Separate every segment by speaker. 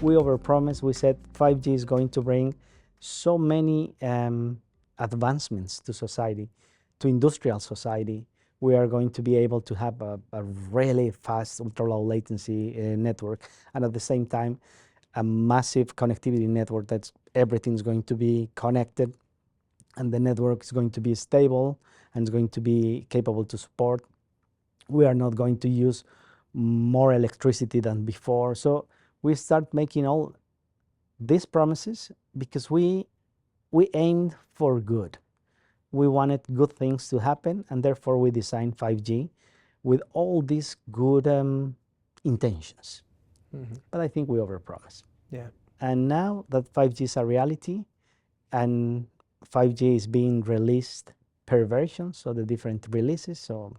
Speaker 1: We overpromised. We said 5G is going to bring so many advancements to society, to industrial society. We are going to be able to have a really fast, ultra-low latency network, and at the same time, a massive connectivity network that's everything's going to be connected, and the network is going to be stable and it's going to be capable to support. We are not going to use more electricity than before. So we start making all these promises because we aimed for good. We wanted good things to happen, and therefore we designed 5G with all these good intentions. But I think we overpromised.
Speaker 2: Yeah.
Speaker 1: And now that 5G is a reality and 5G is being released per version, so the different releases, so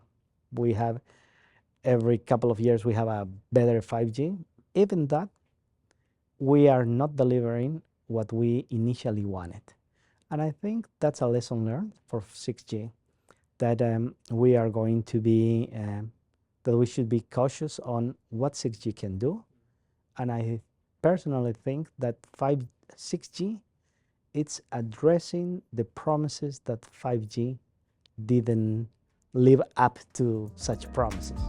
Speaker 1: we have every couple of years we have a better 5G. Even that, we are not delivering what we initially wanted. And I think that's a lesson learned for 6G, that we are going to be, that we should be cautious on what 6G can do. And I personally think that 6G, it's addressing the promises that 5G didn't live up to such promises.